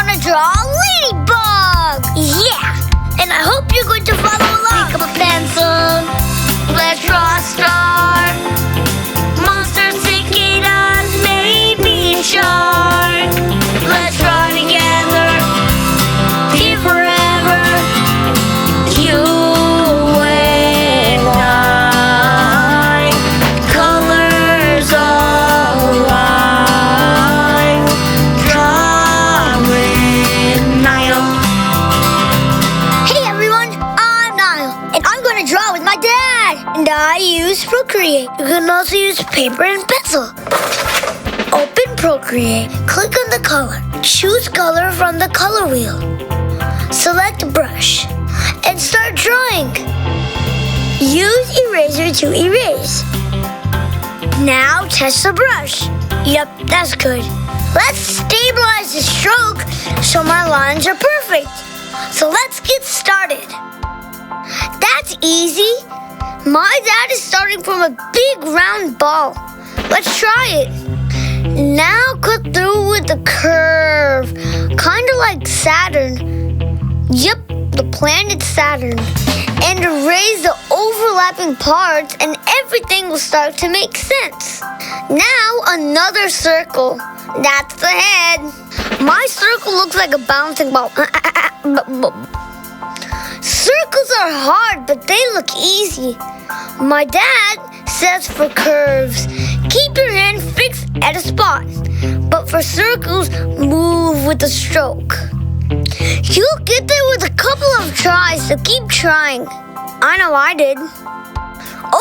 gonna draw a ladybug! Yeah! And I hope you're going to follow along. Pick up a pencil. Let's draw a star. Monster, cicadas, maybe a shark. Let's draw together. Here forever. You and I. Colors align. Draw with Nyle. Hey everyone, I'm Nyle, and I'm going to draw with my dad. And I use Procreate. You can also use paper and pencil. Open Procreate, click on the color. Choose color from the color wheel. Select brush and start drawing. Use eraser to erase. Now test the brush. Yep, that's good. Let's stabilize the stroke so my lines are perfect. So let's get started. That's easy. My dad is starting from a big round ball. Let's try it. Now cut through with the curve, kind of like Saturn. Yep, the planet Saturn. And erase the overlapping parts and everything will start to make sense. Now another circle. That's the head. My circle looks like a bouncing ball. Circles are hard, but they look easy. My dad says for curves, keep your hand fixed at a spot. But for circles, move with the stroke. You'll get there with a couple of tries, so keep trying. I know I did.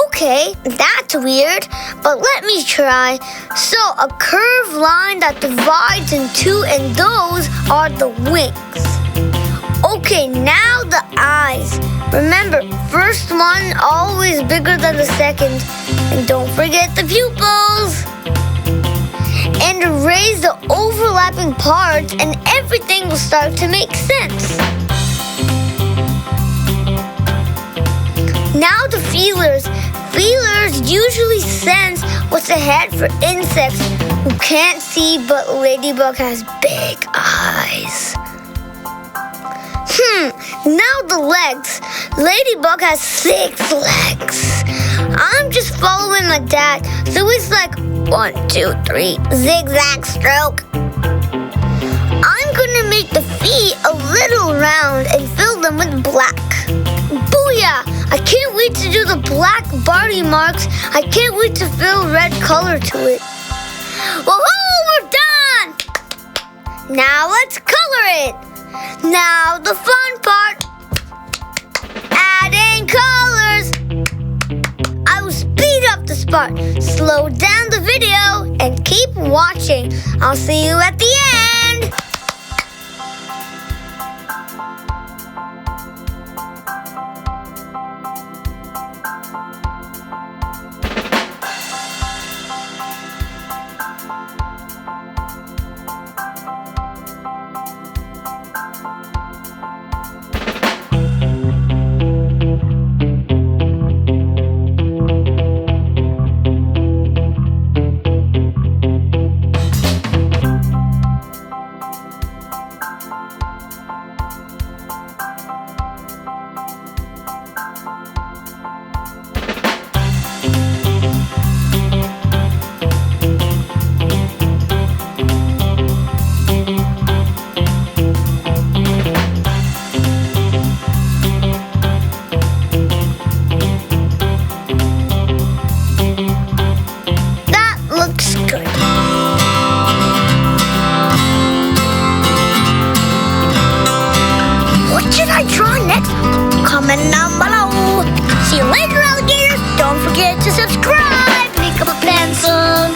Okay, that's weird, but let me try. So a curved line that divides in two, and those are the wings. Okay, now the eyes. Remember, first one always bigger than the second. And don't forget the pupils. And erase the overlapping parts and everything will start to make sense. Now the feelers. Feelers usually sense what's ahead for insects who can't see, but Ladybug has big eyes. Now the legs. Ladybug has 6 legs. I'm just following my dad, so it's like 1, 2, 3, zigzag stroke. I'm gonna make the feet a little round and fill them with black. Booyah! I can't wait to do the black body marks. I can't wait to fill red color to it. Woohoo! We're done! Now let's color it. Now the fun part, adding colors. I will speed up the part, slow down the video, and keep watching. I'll see you at the end. Comment down below. See you later, alligators. Don't forget to subscribe. Pick up a pencil.